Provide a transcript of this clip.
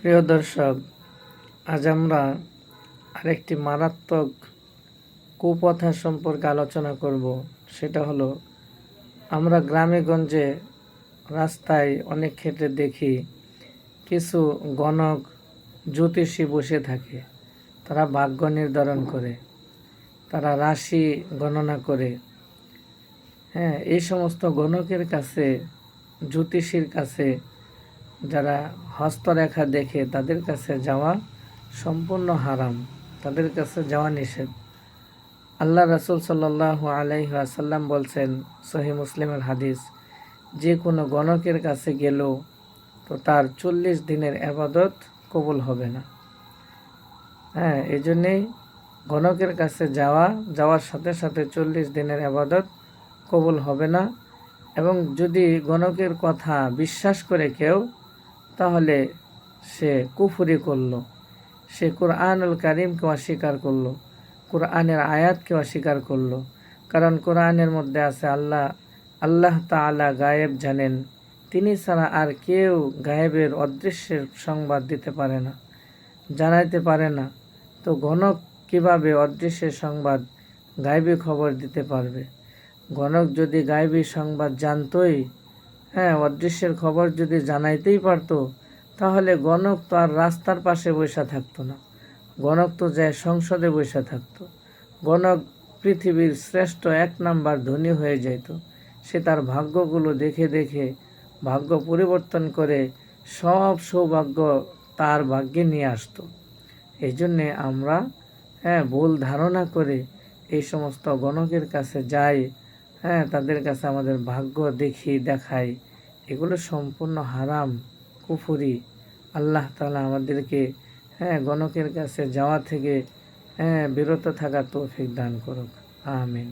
প্রিয় দর্শক, আজ আমরা আরেকটি মারাত্মক কুপ্রথা সম্পর্কে আলোচনা করব। সেটা হলো, আমরা গ্রামে গঞ্জে রাস্তায় অনেক ক্ষেত্রে দেখি কিছু গণক জ্যোতিষী বসে থাকে। তারা ভাগ্য নির্ধারণ করে, তারা রাশি গণনা করে। এই সমস্ত গণকের কাছে, জ্যোতিষীর কাছে যারা হস্তরেখা দেখে তাদের কাছে যাওয়া সম্পূর্ণ হারাম, তাদের কাছে যাওয়া নিষেধ। আল্লাহ রাসূল সাল্লাল্লাহু আলাইহি ওয়াসাল্লাম বলছেন, সহিহ মুসলিমের হাদিস, যে কোনো গণকের কাছে গেল তো তার 40 দিনের ইবাদত কবুল হবে না। এই জন্যেই গণকের কাছে যাওয়ার সাথে সাথে 40 দিনের ইবাদত কবুল হবে না। এবং যদি গণকের কথা বিশ্বাস করে কেউ, তাহলে সে কুফরি করলো, সে কুরআনুল কারীমকে অস্বীকার করলো, কুরআনের আয়াতকে অস্বীকার করলো। কারণ কুরআনের মধ্যে আছে আল্লাহ তাআলা গায়েব জানেন, তিনি ছাড়া আর কেউ গায়েবের অদৃশ্যের সংবাদ দিতে পারে না, জানাইতে পারে না। তো গণক কিভাবে অদৃশ্যের সংবাদ, গায়েবী খবর দিতে পারবে? গণক যদি গায়েবী সংবাদ জানতই, অদৃশ্যের খবর যদি জানাইতেই পারতো, তাহলে গণক তো আর রাস্তার পাশে বসে থাকতো না, গণক তো যায় সংসদে বসে থাকতো। গণক পৃথিবীর শ্রেষ্ঠ 1 নাম্বার ধনী হয়ে যেত। সে তার ভাগ্যগুলো দেখে দেখে ভাগ্য পরিবর্তন করে সব সৌভাগ্য তার ভাগ্যে নিয়ে আসতো। এই জন্যে আমরা ভুল ধারণা করে এই সমস্ত গণকের কাছে যাই, তাদের কাছে আমাদের ভাগ্য দেখাই, এগুলো সম্পূর্ণ হারাম, কুফরি। আল্লাহ তাআলা আমাদেরকে গণকের কাছে যাওয়া থেকে বিরত থাকার তৌফিক দান করুক। আমিন।